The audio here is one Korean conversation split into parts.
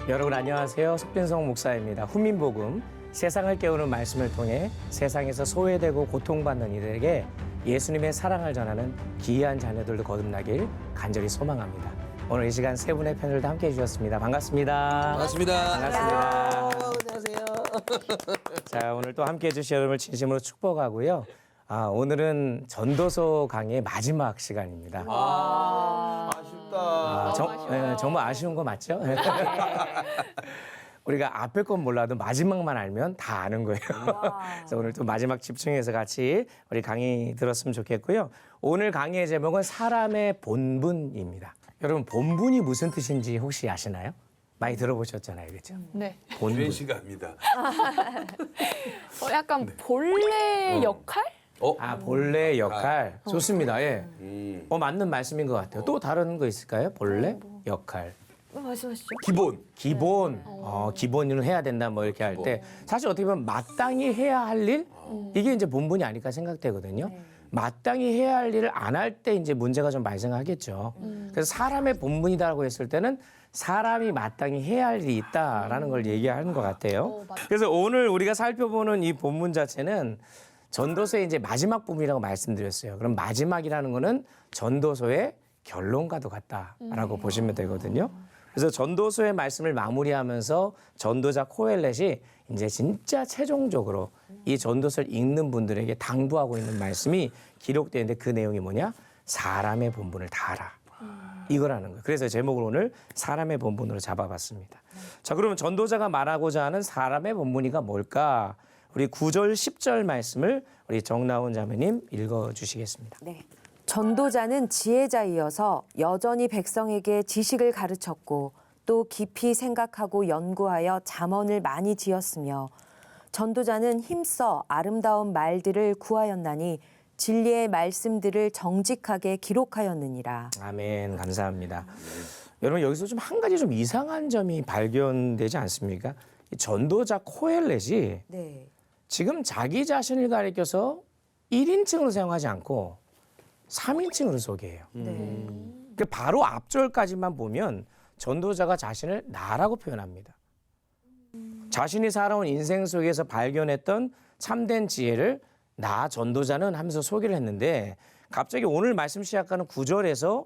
여러분 안녕하세요. 속빈성 목사입니다. 훈민복음 세상을 깨우는 말씀을 통해 세상에서 소외되고 고통받는 이들에게 예수님의 사랑을 전하는 귀한 자녀들도 거듭나길 간절히 소망합니다. 오늘 이 시간 세 분의 패널도 함께해 주셨습니다. 반갑습니다. 반갑습니다. 반갑습니다. 안녕하세요. 자, 오늘 또 함께해 주신 여러분을 진심으로 축복하고요. 오늘은 전도서 강의 마지막 시간입니다. 아쉽다. 정말 아쉬운 거 맞죠? 우리가 앞에 건 몰라도 마지막만 알면 다 아는 거예요. 그래서 오늘 또 마지막 집중해서 같이 우리 강의 들었으면 좋겠고요. 오늘 강의의 제목은 사람의 본분입니다. 여러분 본분이 무슨 뜻인지 혹시 아시나요? 많이 들어보셨잖아요, 그렇죠? 네. 유엔 씨가 압니다. 약간 본래 역할? 본래 역할 좋습니다. 예. 맞는 말씀인 것 같아요. 또 다른 거 있을까요? 본래 역할. 말씀하시죠. 기본, 기본을 해야 된다 뭐 이렇게 할 때 사실 어떻게 보면 마땅히 해야 할 일, 이게 이제 본분이 아닐까 생각되거든요. 마땅히 해야 할 일을 안 할 때 이제 문제가 좀 발생하겠죠. 그래서 사람의 본분이다라고 했을 때는 사람이 마땅히 해야 할 일이 있다라는 걸 얘기하는 것 같아요. 그래서 오늘 우리가 살펴보는 이 본문 자체는 전도서의 이제 마지막 부분이라고 말씀드렸어요. 그럼 마지막이라는 거는 전도서의 결론과도 같다라고 보시면 되거든요. 그래서 전도서의 말씀을 마무리하면서 전도자 코엘렛이 이제 진짜 최종적으로 이 전도서를 읽는 분들에게 당부하고 있는 말씀이 기록되는데 그 내용이 뭐냐? 사람의 본분을 다하라. 이거라는 거예요. 그래서 제목을 오늘 사람의 본분으로 잡아봤습니다. 자, 그러면 전도자가 말하고자 하는 사람의 본분이가 뭘까? 우리 9절, 10절 말씀을 우리 정나온 자매님 읽어주시겠습니다. 네. 전도자는 지혜자이어서 여전히 백성에게 지식을 가르쳤고 또 깊이 생각하고 연구하여 잠언을 많이 지었으며 전도자는 힘써 아름다운 말들을 구하였나니 진리의 말씀들을 정직하게 기록하였느니라. 아멘. 감사합니다. 여러분 여기서 좀 한 가지 좀 이상한 점이 발견되지 않습니까? 이 전도자 코엘렛이 네. 지금 자기 자신을 가리켜서 1인칭으로 사용하지 않고 3인칭으로 소개해요. 네. 그 바로 앞절까지만 보면 전도자가 자신을 나라고 표현합니다. 자신이 살아온 인생 속에서 발견했던 참된 지혜를 나 전도자는 하면서 소개를 했는데 갑자기 오늘 말씀 시작하는 9절에서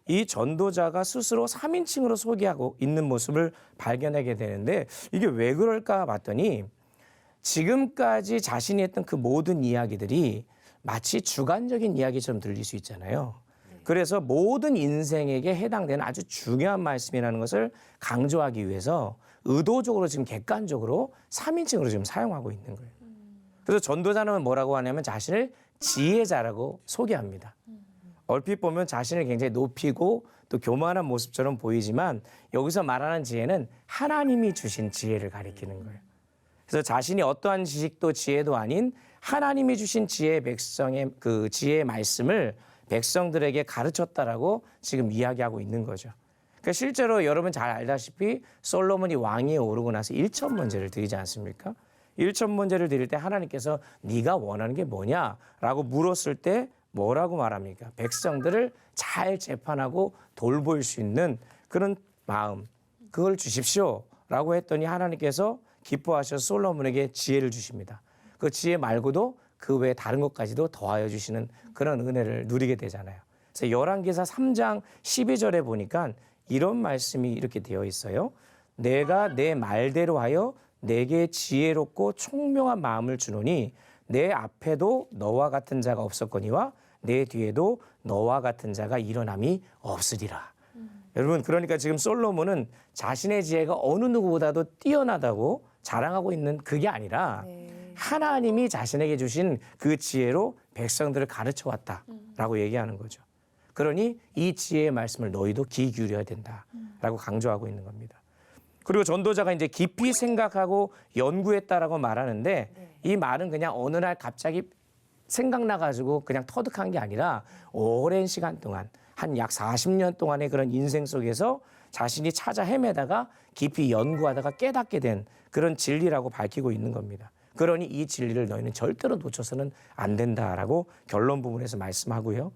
이 전도자가 스스로 3인칭으로 소개하고 있는 모습을 발견하게 되는데 이게 왜 그럴까 봤더니 지금까지 자신이 했던 그 모든 이야기들이 마치 주관적인 이야기처럼 들릴 수 있잖아요. 그래서 모든 인생에게 해당되는 아주 중요한 말씀이라는 것을 강조하기 위해서 의도적으로 지금 객관적으로 3인칭으로 지금 사용하고 있는 거예요. 그래서 전도자는 뭐라고 하냐면 자신을 지혜자라고 소개합니다. 얼핏 보면 자신을 굉장히 높이고 또 교만한 모습처럼 보이지만 여기서 말하는 지혜는 하나님이 주신 지혜를 가리키는 거예요. 그래서 자신이 어떠한 지식도 지혜도 아닌 하나님이 주신 백성의 그 지혜의 말씀을 백성들에게 가르쳤다라고 지금 이야기하고 있는 거죠. 그러니까 실제로 여러분 잘 알다시피 솔로몬이 왕위에 오르고 나서 1천문제를 드리지 않습니까? 1천문제를 드릴 때 하나님께서 네가 원하는 게 뭐냐라고 물었을 때 뭐라고 말합니까? 백성들을 잘 재판하고 돌볼 수 있는 그런 마음, 그걸 주십시오라고 했더니 하나님께서 기뻐하셔서 솔로몬에게 지혜를 주십니다. 그 지혜 말고도 그 외에 다른 것까지도 더하여 주시는 그런 은혜를 누리게 되잖아요. 그래서 열왕기사 3장 12절에 보니까 이런 말씀이 이렇게 되어 있어요. 내가 내 말대로 하여 내게 지혜롭고 총명한 마음을 주노니 내 앞에도 너와 같은 자가 없었거니와 내 뒤에도 너와 같은 자가 일어남이 없으리라. 여러분 그러니까 지금 솔로몬은 자신의 지혜가 어느 누구보다도 뛰어나다고 자랑하고 있는 그게 아니라 하나님이 자신에게 주신 그 지혜로 백성들을 가르쳐 왔다라고 얘기하는 거죠. 그러니 이 지혜의 말씀을 너희도 귀 기울여야 된다라고 강조하고 있는 겁니다. 그리고 전도자가 이제 깊이 생각하고 연구했다라고 말하는데 이 말은 그냥 어느 날 갑자기 생각나가지고 그냥 터득한 게 아니라 오랜 시간 동안 한 약 40년 동안의 그런 인생 속에서 자신이 찾아 헤매다가 깊이 연구하다가 깨닫게 된 그런 진리라고 밝히고 있는 겁니다. 그러니 이 진리를 너희는 절대로 놓쳐서는 안 된다라고 결론 부분에서 말씀하고요.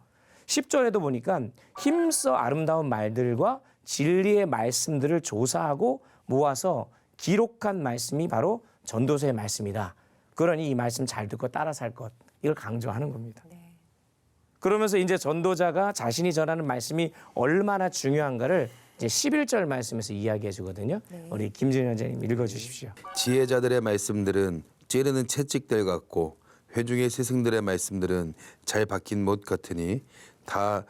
10절에도 보니까 힘써 아름다운 말들과 진리의 말씀들을 조사하고 모아서 기록한 말씀이 바로 전도서의 말씀이다. 그러니 이 말씀 잘 듣고 따라 살 것. 이걸 강조하는 겁니다. 그러면서 이제 전도자가 자신이 전하는 말씀이 얼마나 중요한가를 이제 11절 말씀에서 이야기해 주거든요. 우리 김준현 원장님 읽어 주십시오. 지혜자들의 말씀들은 찌르는 채찍들 같고 회중의 스승들의 말씀들은 잘 박힌 못 같으니 다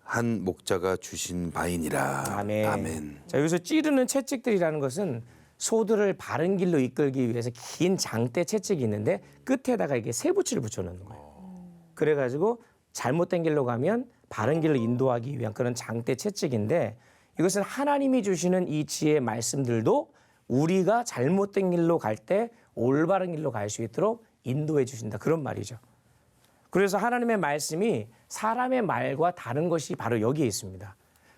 한 목자가 주신 바이니라. 아멘. 아멘. 자, 여기서 찌르는 채찍들이라는 것은 소들을 바른 길로 이끌기 위해서 긴 장대 채찍이 있는데 끝에다가 이게 쇠붙이를 붙여놓는 거예요. 그래가지고 잘못된 길로 가면 바른 길로 인도하기 위한 그런 장대 채찍인데 이것은 하나님이 주시는 이 지혜의 말씀들도 우리가 잘못된 길로 갈 때 올바른 길로 갈 수 있도록 인도해 주신다. 그런 말이죠. 그래서 하나님의 말씀이 사람의 말과 다른 것이 바로 여기에 있습니다.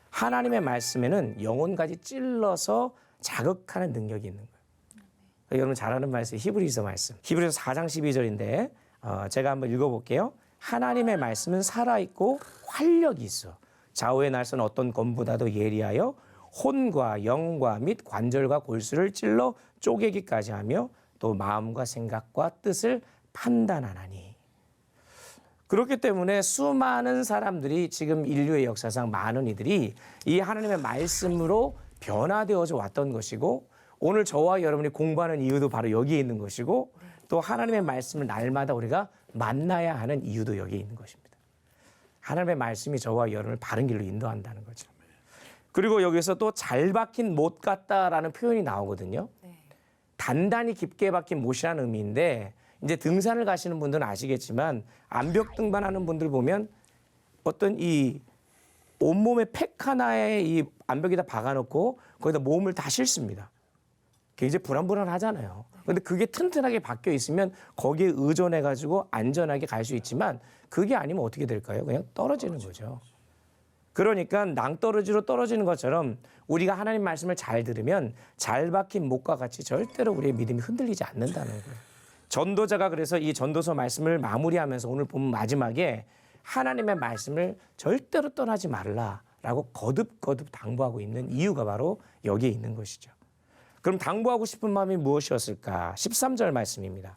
하나님의 말씀에는 영혼까지 찔러서 자극하는 능력이 있는 거예요. 여러분 잘 아는 말씀 히브리서 말씀. 히브리서 4장 12절인데 제가 한번 읽어볼게요. 하나님의 말씀은 살아있고 활력이 있어. 좌우의 날선 어떤 검보다도 예리하여 혼과 영과 및 관절과 골수를 찔러 쪼개기까지 하며 또 마음과 생각과 뜻을 판단하나니. 그렇기 때문에 수많은 사람들이 지금 인류의 역사상 많은 이들이 이 하나님의 말씀으로 변화되어져 왔던 것이고 오늘 저와 여러분이 공부하는 이유도 바로 여기에 있는 것이고 또 하나님의 말씀을 날마다 우리가 만나야 하는 이유도 여기에 있는 것입니다. 하나님의 말씀이 저와 여러분을 바른 길로 인도한다는 거죠. 그리고 여기서 또 잘 박힌 못 같다라는 표현이 나오거든요. 단단히 깊게 박힌 못이라는 의미인데 이제 등산을 가시는 분들은 아시겠지만 암벽 등반하는 분들 보면 어떤 이 온몸에 팩 하나에 이 암벽에다 박아놓고 거기다 몸을 다 싣습니다. 굉장히 불안불안하잖아요. 그런데 그게 튼튼하게 박혀 있으면 거기에 의존해가지고 안전하게 갈 수 있지만 그게 아니면 어떻게 될까요? 그냥 떨어지는 거죠. 그러니까 낭떠러지로 떨어지는 것처럼 우리가 하나님 말씀을 잘 들으면 잘 박힌 못과 같이 절대로 우리의 믿음이 흔들리지 않는다는 거예요. 전도자가 그래서 이 전도서 말씀을 마무리하면서 오늘 본 마지막에 하나님의 말씀을 절대로 떠나지 말라라고 거듭거듭 당부하고 있는 이유가 바로 여기에 있는 것이죠. 그럼 당부하고 싶은 마음이 무엇이었을까? 13절 말씀입니다.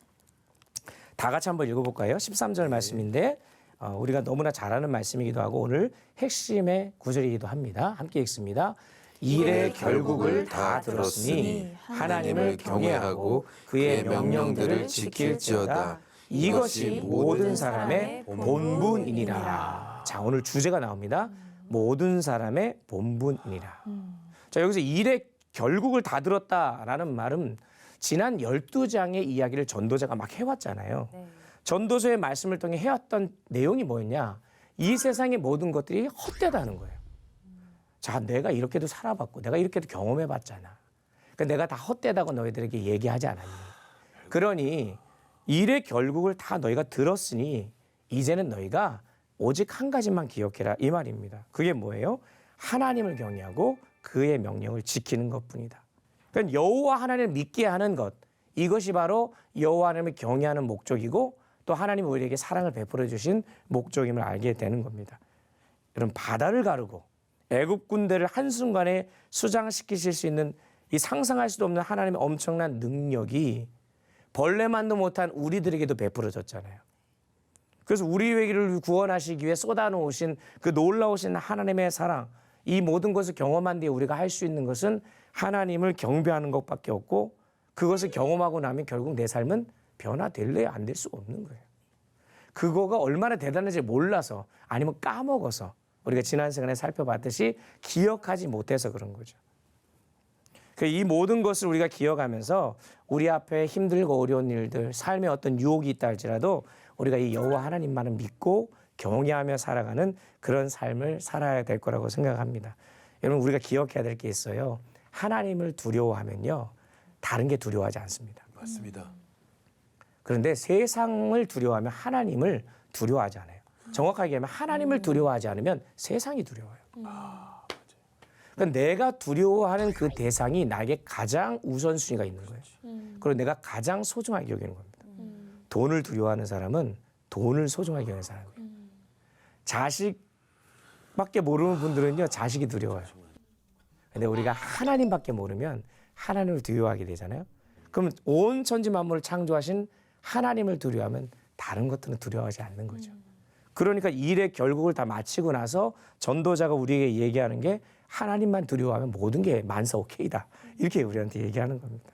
다 같이 한번 읽어볼까요? 13절 말씀인데 우리가 너무나 잘 아는 말씀이기도 하고 오늘 핵심의 구절이기도 합니다. 함께 읽습니다. 일의 결국을 다 들었으니 하나님을 경외하고 그의 명령들을 지킬지어다. 이것이 모든 사람의 본분이니라. 자, 오늘 주제가 나옵니다. 모든 사람의 본분이니라. 자, 여기서 일의 결국을 다 들었다라는 말은 지난 12장의 이야기를 전도자가 막 해왔잖아요. 전도서의 말씀을 통해 해왔던 내용이 뭐였냐? 이 세상의 모든 것들이 헛되다는 거예요. 자, 내가 이렇게도 살아봤고 내가 이렇게도 경험해봤잖아. 그러니까 내가 다 헛되다고 너희들에게 얘기하지 않았니? 그러니 일의 결국을 다 너희가 들었으니 이제는 너희가 오직 한 가지만 기억해라 이 말입니다. 그게 뭐예요? 하나님을 경외하고 그의 명령을 지키는 것뿐이다. 그러니까 여호와 하나님을 믿게 하는 것, 이것이 바로 여호와 하나님을 경외하는 목적이고 또 하나님이 우리에게 사랑을 베풀어 주신 목적임을 알게 되는 겁니다. 여러분 바다를 가르고 애굽 군대를 한순간에 수장시키실 수 있는 이 상상할 수도 없는 하나님의 엄청난 능력이 벌레만도 못한 우리들에게도 베풀어졌잖아요. 그래서 우리를 구원하시기 위해 쏟아놓으신 그 놀라우신 하나님의 사랑, 이 모든 것을 경험한 뒤에 우리가 할 수 있는 것은 하나님을 경배하는 것밖에 없고 그것을 경험하고 나면 결국 내 삶은 변화될래야 안 될 수 없는 거예요. 그거가 얼마나 대단한지 몰라서 아니면 까먹어서 우리가 지난 시간에 살펴봤듯이 기억하지 못해서 그런 거죠. 이 모든 것을 우리가 기억하면서 우리 앞에 힘들고 어려운 일들, 삶에 어떤 유혹이 있다 할지라도 우리가 이 여호와 하나님만을 믿고 경외하며 살아가는 그런 삶을 살아야 될 거라고 생각합니다. 여러분 우리가 기억해야 될 게 있어요. 하나님을 두려워하면요. 다른 게 두려워하지 않습니다. 맞습니다. 그런데 세상을 두려워하면 하나님을 두려워하지 않아요. 정확하게 하면 하나님을 두려워하지 않으면 세상이 두려워요. 그러니까 내가 두려워하는 그 대상이 나에게 가장 우선순위가 있는 거예요. 그리고 내가 가장 소중하게 여기는 겁니다. 돈을 두려워하는 사람은 돈을 소중하게 여기는 사람이에요. 자식밖에 모르는 분들은요. 자식이 두려워요. 근데 우리가 하나님밖에 모르면 하나님을 두려워하게 되잖아요. 그럼 온 천지 만물을 창조하신 하나님을 두려워하면 다른 것들은 두려워하지 않는 거죠. 그러니까 일의 결국을 다 마치고 나서 전도자가 우리에게 얘기하는 게 하나님만 두려워하면 모든 게 만사 오케이다. 이렇게 우리한테 얘기하는 겁니다.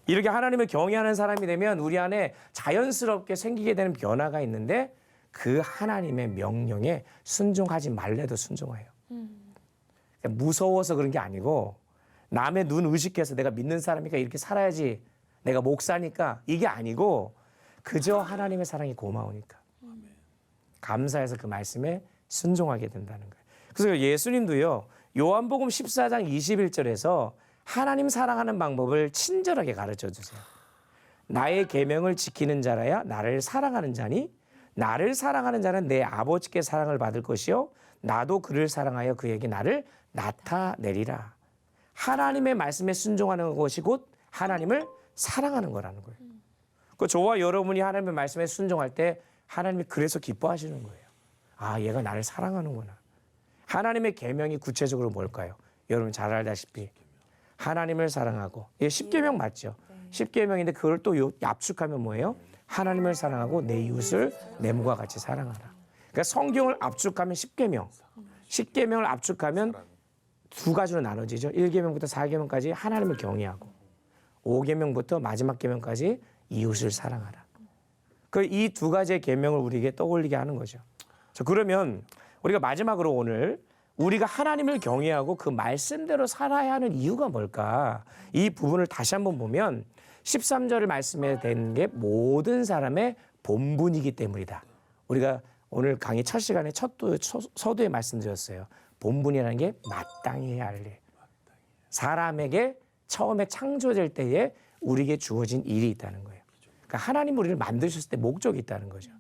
이렇게 하나님을 경외하는 사람이 되면 우리 안에 자연스럽게 생기게 되는 변화가 있는데 그 하나님의 명령에 순종하지 말래도 순종해요. 그러니까 무서워서 그런 게 아니고 남의 눈 의식해서 내가 믿는 사람이니까 이렇게 살아야지, 내가 목사니까, 이게 아니고 그저 하나님의 사랑이 고마우니까 감사해서 그 말씀에 순종하게 된다는 거예요. 그래서 예수님도요, 요한복음 14장 21절에서 하나님 사랑하는 방법을 친절하게 가르쳐 주세요. 나의 계명을 지키는 자라야 나를 사랑하는 자니 나를 사랑하는 자는 내 아버지께 사랑을 받을 것이요 나도 그를 사랑하여 그에게 나를 나타내리라. 하나님의 말씀에 순종하는 것이 곧 하나님을 사랑하는 거라는 거예요. 그 저와 여러분이 하나님의 말씀에 순종할 때 하나님이 그래서 기뻐하시는 거예요. 아, 얘가 나를 사랑하는구나. 하나님의 계명이 구체적으로 뭘까요? 여러분 잘 알다시피 하나님을 사랑하고, 이게 10계명 맞죠? 10계명인데 그걸 또 압축하면 뭐예요? 하나님을 사랑하고 내 이웃을 내 몸과 같이 사랑하라. 그러니까 성경을 압축하면 10계명, 10계명을 압축하면 두 가지로 나눠지죠. 1계명부터 4계명까지 하나님을 경외하고 5계명부터 마지막 계명까지 이웃을 사랑하라. 이 두 가지의 계명을 우리에게 떠올리게 하는 거죠. 그러면 우리가 마지막으로 오늘 우리가 하나님을 경외하고 그 말씀대로 살아야 하는 이유가 뭘까? 이 부분을 다시 한번 보면 13절을 말씀에 된 게 모든 사람의 본분이기 때문이다. 우리가 오늘 강의 첫 시간에 서두에 말씀드렸어요. 본분이라는 게 마땅히 해야 할 일. 사람에게 처음에 창조될 때에 우리에게 주어진 일이 있다는 거예요. 그러니까 하나님 우리를 만드셨을 때 목적이 있다는 거죠.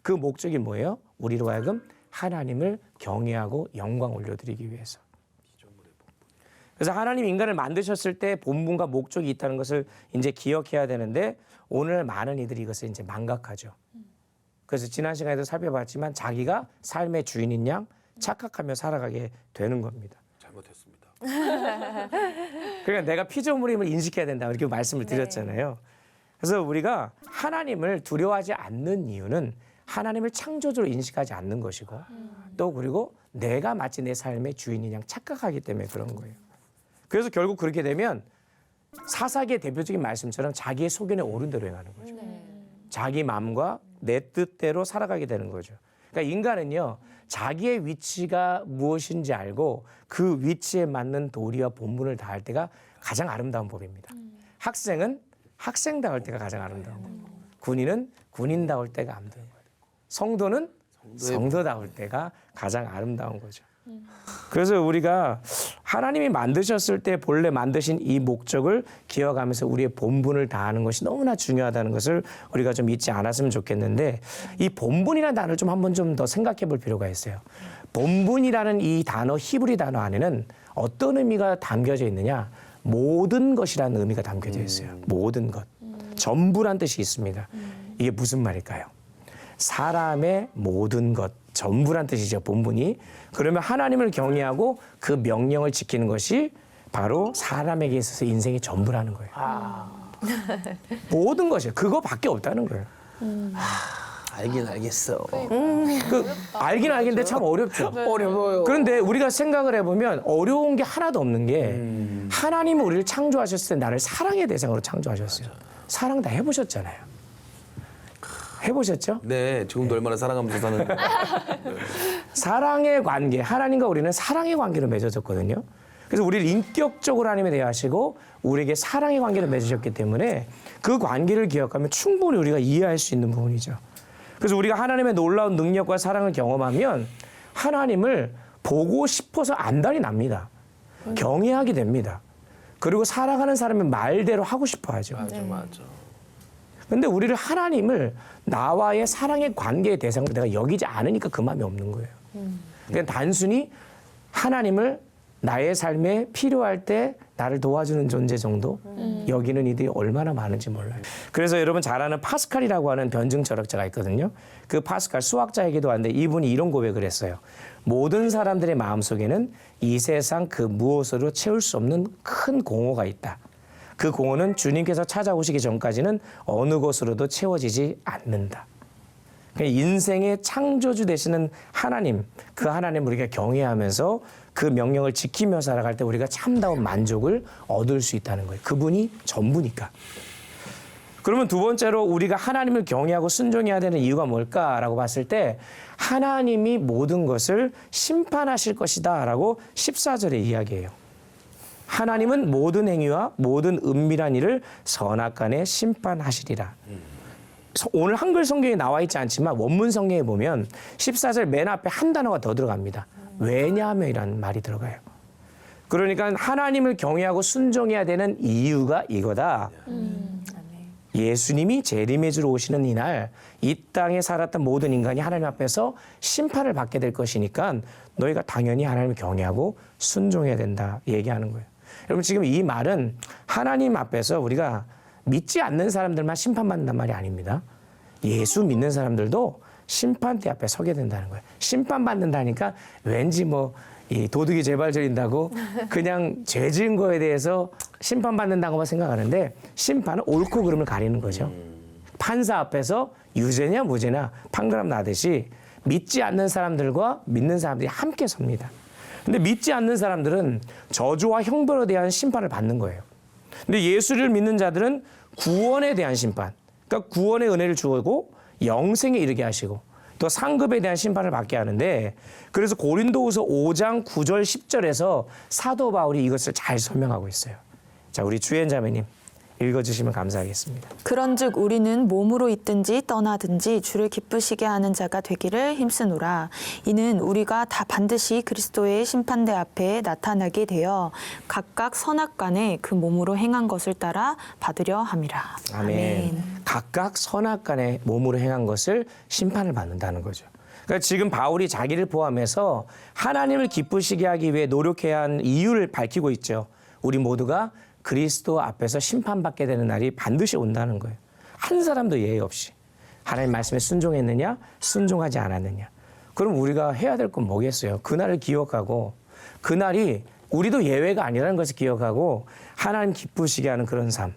그 목적이 뭐예요? 우리로 하여금 하나님을 경외하고 영광 올려드리기 위해서. 그래서 하나님 인간을 만드셨을 때 본분과 목적이 있다는 것을 이제 기억해야 되는데 오늘 많은 이들이 이것을 이제 망각하죠. 그래서 지난 시간에도 살펴봤지만 자기가 삶의 주인인 양 착각하며 살아가게 되는 겁니다. 잘못했습니다. 그러니까 내가 피조물임을 인식해야 된다 이렇게 말씀을 드렸잖아요. 그래서 우리가 하나님을 두려워하지 않는 이유는 하나님을 창조주로 인식하지 않는 것이고 또 그리고 내가 마치 내 삶의 주인인 양 착각하기 때문에 그런 거예요. 그래서 결국 그렇게 되면 사사기의 대표적인 말씀처럼 자기의 소견에 오른 대로 행하는 거죠. 자기 마음과 내 뜻대로 살아가게 되는 거죠. 그러니까 인간은요, 자기의 위치가 무엇인지 알고 그 위치에 맞는 도리와 본분을 다할 때가 가장 아름다운 법입니다. 학생은 학생다울 때가 가장 아름다운 거고, 군인은 군인다울 때가 아름다운 거예요. 성도는 성도다울 때가 가장 아름다운 거죠. 그래서 우리가 하나님이 만드셨을 때 본래 만드신 이 목적을 기억하면서 우리의 본분을 다하는 것이 너무나 중요하다는 것을 우리가 좀 잊지 않았으면 좋겠는데 이 본분이라는 단어를 좀 한번 좀 더 생각해 볼 필요가 있어요. 본분이라는 이 단어, 히브리 단어 안에는 어떤 의미가 담겨져 있느냐? 모든 것이라는 의미가 담겨져 있어요. 모든 것. 전부란 뜻이 있습니다. 이게 무슨 말일까요? 사람의 모든 것, 전부란 뜻이죠, 본분이. 그러면 하나님을 경외하고 그 명령을 지키는 것이 바로 사람에게 있어서 인생의 전부라는 거예요. 모든 것이에요. 그거밖에 없다는 거예요. 알긴 알겠어. 알긴 알겠는데 참 어렵죠. 어려워요. 그런데 우리가 생각을 해보면 어려운 게 하나도 없는 게 하나님은 우리를 창조하셨을 때 나를 사랑의 대상으로 창조하셨어요. 사랑 다 해보셨잖아요. 해보셨죠? 네, 지금도 얼마나 사랑하면서 사는. 사랑의 관계, 하나님과 우리는 사랑의 관계로 맺어졌거든요. 그래서 우리를 인격적으로 하나님에 대하시고 우리에게 사랑의 관계를 맺으셨기 때문에 그 관계를 기억하면 충분히 우리가 이해할 수 있는 부분이죠. 그래서 우리가 하나님의 놀라운 능력과 사랑을 경험하면 하나님을 보고 싶어서 안달이 납니다. 경외하게 됩니다. 그리고 사랑하는 사람의 말대로 하고 싶어 하죠. 맞아. 근데 우리를 하나님을 나와의 사랑의 관계의 대상으로 내가 여기지 않으니까 그 마음이 없는 거예요. 그냥 단순히 하나님을 나의 삶에 필요할 때 나를 도와주는 존재 정도 여기는 이들이 얼마나 많은지 몰라요. 그래서 여러분 잘 아는 파스칼이라고 하는 변증 철학자가 있거든요. 그 파스칼 수학자이기도 한데 이분이 이런 고백을 했어요. 모든 사람들의 마음속에는 이 세상 그 무엇으로 채울 수 없는 큰 공허가 있다. 그 공허는 주님께서 찾아오시기 전까지는 어느 것으로도 채워지지 않는다. 인생의 창조주 되시는 하나님, 그 하나님을 우리가 경외하면서 그 명령을 지키며 살아갈 때 우리가 참다운 만족을 얻을 수 있다는 거예요. 그분이 전부니까. 그러면 두 번째로 우리가 하나님을 경외하고 순종해야 되는 이유가 뭘까라고 봤을 때 하나님이 모든 것을 심판하실 것이다라고 14절에 이야기해요. 하나님은 모든 행위와 모든 은밀한 일을 선악간에 심판하시리라. 오늘 한글 성경에 나와 있지 않지만 원문 성경에 보면 14절 맨 앞에 한 단어가 더 들어갑니다. 왜냐하면이라는 말이 들어가요. 그러니까 하나님을 경외하고 순종해야 되는 이유가 이거다. 예수님이 재림의 주로 오시는 이날 이 땅에 살았던 모든 인간이 하나님 앞에서 심판을 받게 될 것이니까 너희가 당연히 하나님을 경외하고 순종해야 된다 얘기하는 거예요. 여러분 지금 이 말은 하나님 앞에서 우리가 믿지 않는 사람들만 심판받는단 말이 아닙니다. 예수 믿는 사람들도 심판대 앞에 서게 된다는 거예요. 심판받는다니까 왠지 이 도둑이 재발 저린다고 그냥 죄 지은 거에 대해서 심판받는다고만 생각하는데 심판은 옳고 그름을 가리는 거죠. 판사 앞에서 유죄냐 무죄냐 판결함 나듯이 믿지 않는 사람들과 믿는 사람들이 함께 섭니다. 근데 믿지 않는 사람들은 저주와 형벌에 대한 심판을 받는 거예요. 근데 예수를 믿는 자들은 구원에 대한 심판, 그러니까 구원의 은혜를 주고 영생에 이르게 하시고 또 상급에 대한 심판을 받게 하는데 그래서 고린도후서 5장 9절 10절에서 사도 바울이 이것을 잘 설명하고 있어요. 자, 우리 주연 자매님 읽어주시면 감사하겠습니다. 그런즉 우리는 몸으로 있든지 떠나든지 주를 기쁘시게 하는 자가 되기를 힘쓰노라. 이는 우리가 다 반드시 그리스도의 심판대 앞에 나타나게 되어 각각 선악간에 그 몸으로 행한 것을 따라 받으려 함이라. 아멘. 각각 선악간에 몸으로 행한 것을 심판을 받는다는 거죠. 그러니까 지금 바울이 자기를 포함해서 하나님을 기쁘시게 하기 위해 노력해야 하는 이유를 밝히고 있죠. 우리 모두가 그리스도 앞에서 심판받게 되는 날이 반드시 온다는 거예요. 한 사람도 예외 없이. 하나님 말씀에 순종했느냐, 순종하지 않았느냐. 그럼 우리가 해야 될 건 뭐겠어요? 그날을 기억하고 그날이 우리도 예외가 아니라는 것을 기억하고 하나님 기쁘시게 하는 그런 삶.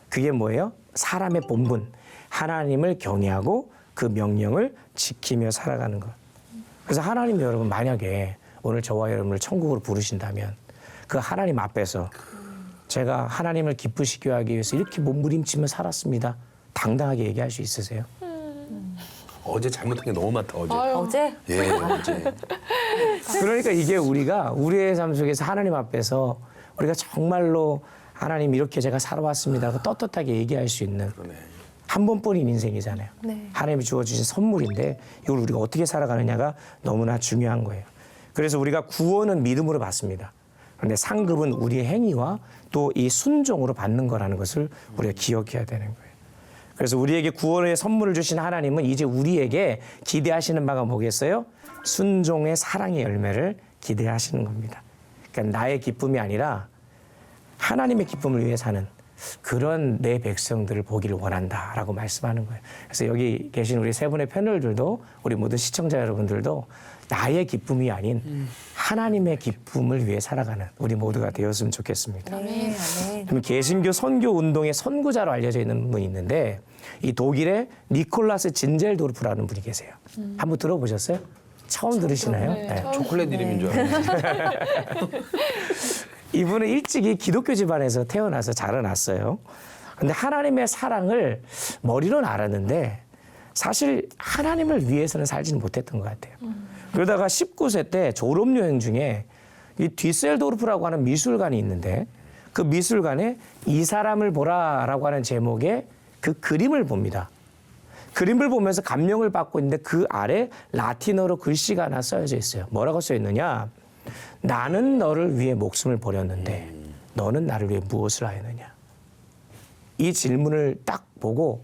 그게 뭐예요? 사람의 본분. 하나님을 경외하고 그 명령을 지키며 살아가는 것. 그래서 하나님 여러분 만약에 오늘 저와 여러분을 천국으로 부르신다면 그 하나님 앞에서 제가 하나님을 기쁘시게 하기 위해서 이렇게 몸부림치며 살았습니다. 당당하게 얘기할 수 있으세요? 어제 잘못한 게 너무 많다 어제. 어제? 예, 어제. 그러니까 이게 우리가 우리의 삶 속에서 하나님 앞에서 우리가 정말로 하나님 이렇게 제가 살아왔습니다. 떳떳하게 얘기할 수 있는 한 번뿐인 인생이잖아요. 네. 하나님이 주어주신 선물인데 이걸 우리가 어떻게 살아가느냐가 너무나 중요한 거예요. 그래서 우리가 구원은 믿음으로 받습니다. 그런데 상급은 우리의 행위와 또 이 순종으로 받는 거라는 것을 우리가 기억해야 되는 거예요. 그래서 우리에게 구원의 선물을 주신 하나님은 이제 우리에게 기대하시는 바가 뭐겠어요? 순종의 사랑의 열매를 기대하시는 겁니다. 그러니까 나의 기쁨이 아니라 하나님의 기쁨을 위해 사는 그런 내 백성들을 보기를 원한다라고 말씀하는 거예요. 그래서 여기 계신 우리 세 분의 패널들도 우리 모든 시청자 여러분들도 나의 기쁨이 아닌 하나님의 기쁨을 위해 살아가는 우리 모두가 되었으면 좋겠습니다. 아멘. 그럼 개신교 선교 운동의 선구자로 알려져 있는 분이 있는데 이 독일의 니콜라스 진젤도르프라는 분이 계세요. 한번 들어보셨어요? 처음 들으시나요? 네. 초콜릿 이름인 줄 알았어요. 이분은 일찍이 기독교 집안에서 태어나서 자라났어요. 근데 하나님의 사랑을 머리로는 알았는데 사실 하나님을 위해서는 살지는 못했던 것 같아요. 그러다가 19세 때 졸업여행 중에 이 뒤셀도르프라고 하는 미술관이 있는데 그 미술관에 이 사람을 보라라고 하는 제목의 그 그림을 봅니다. 그림을 보면서 감명을 받고 있는데 그 아래 라틴어로 글씨가 하나 써져 있어요. 뭐라고 써 있느냐? 나는 너를 위해 목숨을 버렸는데 너는 나를 위해 무엇을 하였느냐? 이 질문을 딱 보고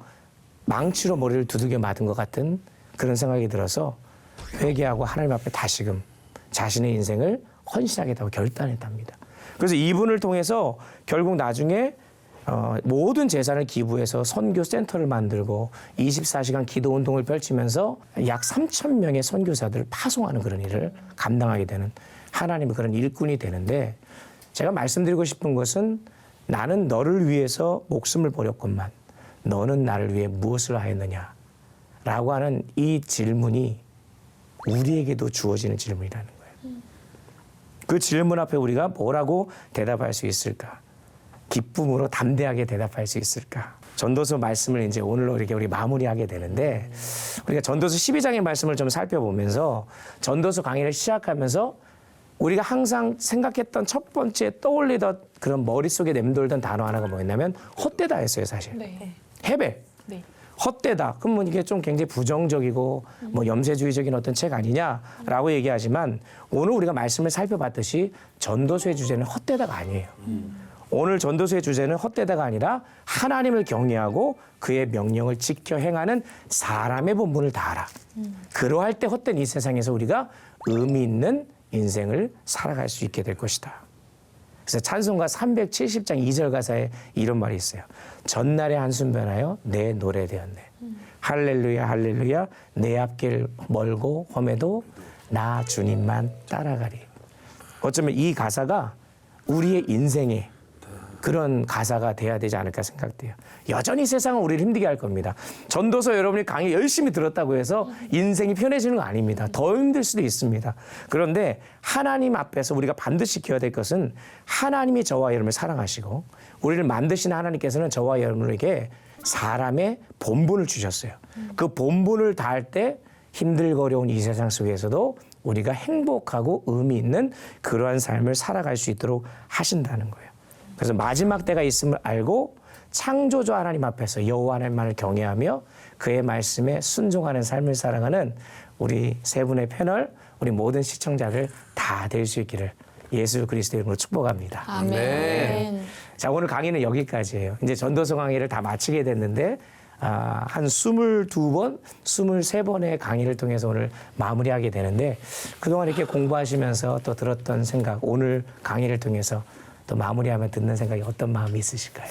망치로 머리를 두들겨 맞은 것 같은 그런 생각이 들어서 회개하고 하나님 앞에 다시금 자신의 인생을 헌신하겠다고 결단했답니다. 그래서 이분을 통해서 결국 나중에 모든 재산을 기부해서 선교 센터를 만들고 24시간 기도 운동을 펼치면서 약 3,000명의 선교사들을 파송하는 그런 일을 감당하게 되는 하나님의 그런 일꾼이 되는데, 제가 말씀드리고 싶은 것은 나는 너를 위해서 목숨을 버렸건만 너는 나를 위해 무엇을 하였느냐라고 하는 이 질문이 우리에게도 주어지는 질문이라는 거예요. 그 질문 앞에 우리가 뭐라고 대답할 수 있을까? 기쁨으로 담대하게 대답할 수 있을까? 전도서 말씀을 이제 오늘로 이렇게 우리 마무리하게 되는데, 우리가 전도서 12장의 말씀을 좀 살펴보면서 전도서 강의를 시작하면서 우리가 항상 생각했던 첫 번째 떠올리던 그런 머릿속에 맴돌던 단어 하나가 뭐였냐면 헛되다였어요, 사실. 네. 헤벨. 네. 헛되다. 그러면 이게 좀 굉장히 부정적이고 뭐 염세주의적인 어떤 책 아니냐라고 얘기하지만, 오늘 우리가 말씀을 살펴봤듯이 전도서의 주제는 헛되다가 아니에요. 오늘 전도서의 주제는 헛되다가 아니라 하나님을 경외하고 그의 명령을 지켜 행하는 사람의 본분을 다하라. 그러할 때 헛된 이 세상에서 우리가 의미 있는 인생을 살아갈 수 있게 될 것이다. 그래서 찬송가 370장 2절 가사에 이런 말이 있어요. 전날의 한숨 변하여 내 노래 되었네. 할렐루야 할렐루야 내 앞길 멀고 험해도 나 주님만 따라가리. 어쩌면 이 가사가 우리의 인생의 그런 가사가 돼야 되지 않을까 생각돼요. 여전히 세상은 우리를 힘들게 할 겁니다. 전도서 여러분이 강의 열심히 들었다고 해서 인생이 편해지는 거 아닙니다. 더 힘들 수도 있습니다. 그런데 하나님 앞에서 우리가 반드시 지켜야 될 것은, 하나님이 저와 여러분을 사랑하시고 우리를 만드신 하나님께서는 저와 여러분에게 사람의 본분을 주셨어요. 그 본분을 다할 때 힘들거려운 이 세상 속에서도 우리가 행복하고 의미 있는 그러한 삶을 살아갈 수 있도록 하신다는 거예요. 그래서 마지막 때가 있음을 알고 창조주 하나님 앞에서 여호와 하나님만을 경외하며 그의 말씀에 순종하는 삶을 살아가는 우리 세 분의 패널, 우리 모든 시청자들 다 될 수 있기를 예수 그리스도의 이름으로 축복합니다. 아멘. 자, 오늘 강의는 여기까지예요. 이제 전도서 강의를 다 마치게 됐는데 한 22번, 23번의 강의를 통해서 오늘 마무리하게 되는데, 그동안 이렇게 공부하시면서 또 들었던 생각, 오늘 강의를 통해서 또 마무리하면 듣는 생각이 어떤 마음이 있으실까요?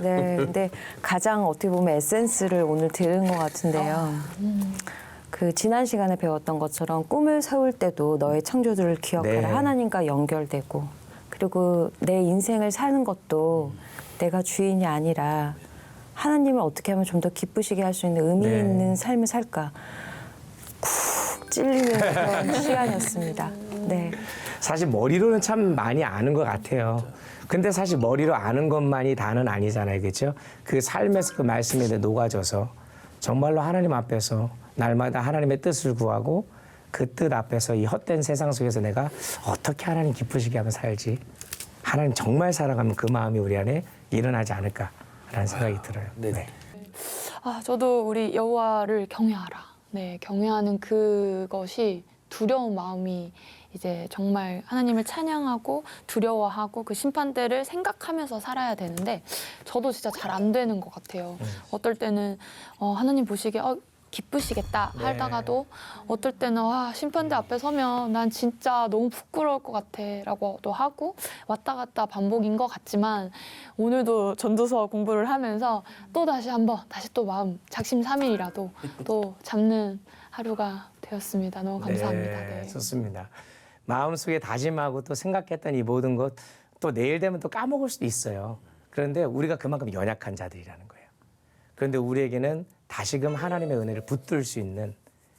네, 근데 가장 어떻게 보면 에센스를 오늘 들은 것 같은데요. 그 지난 시간에 배웠던 것처럼 꿈을 세울 때도 너의 창조주를 기억하라. 네. 하나님과 연결되고, 그리고 내 인생을 사는 것도 내가 주인이 아니라 하나님을 어떻게 하면 좀 더 기쁘시게 할 수 있는 의미 네. 있는 삶을 살까. 쿡 찔리는 그런 시간이었습니다. 네. 사실 머리로는 참 많이 아는 것 같아요. 근데 사실 머리로 아는 것만이 다는 아니잖아요. 그렇죠? 그 삶에서 그 말씀에 녹아져서 정말로 하나님 앞에서 날마다 하나님의 뜻을 구하고 그 뜻 앞에서 이 헛된 세상 속에서 내가 어떻게 하나님 기쁘시게 하면 살지, 하나님 정말 살아가면 그 마음이 우리 안에 일어나지 않을까라는 생각이 들어요. 네. 저도 우리 여호와를 경외하라. 네, 경외하는 그것이 두려운 마음이 이제 정말 하나님을 찬양하고 두려워하고 그 심판대를 생각하면서 살아야 되는데, 저도 진짜 잘 안 되는 것 같아요. 어떨 때는 하나님 보시기에 기쁘시겠다 하다가도 어떨 때는 심판대 앞에 서면 난 진짜 너무 부끄러울 것 같아 라고도 하고, 왔다 갔다 반복인 것 같지만 오늘도 전도서 공부를 하면서 또 다시 또 마음 작심삼일이라도 또 잡는 하루가 되었습니다. 너무 감사합니다. 네, 네. 좋습니다. 마음속에 다짐하고 또 생각했던 이 모든 것 또 내일 되면 또 까먹을 수도 있어요. 그런데 우리가 그만큼 연약한 자들이라는 거예요. 그런데 우리에게는 다시금 하나님의 은혜를 붙들 수 있는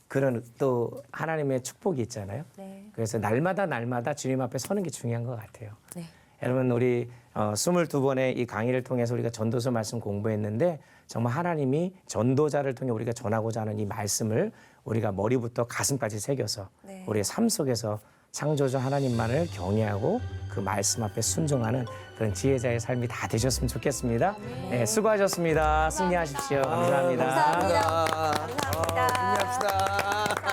그런 또 하나님의 축복이 있잖아요. 네. 그래서 날마다 주님 앞에 서는 게 중요한 것 같아요. 네. 여러분, 우리 22번의 이 강의를 통해서 우리가 전도서 말씀 공부했는데, 정말 하나님이 전도자를 통해 우리가 전하고자 하는 이 말씀을 우리가 머리부터 가슴까지 새겨서 네. 우리의 삶 속에서 창조주 하나님만을 경외하고 그 말씀 앞에 순종하는 그런 지혜자의 삶이 다 되셨으면 좋겠습니다. 네, 수고하셨습니다. 승리하십시오. 감사합니다. 감사합니다. 승리합시다.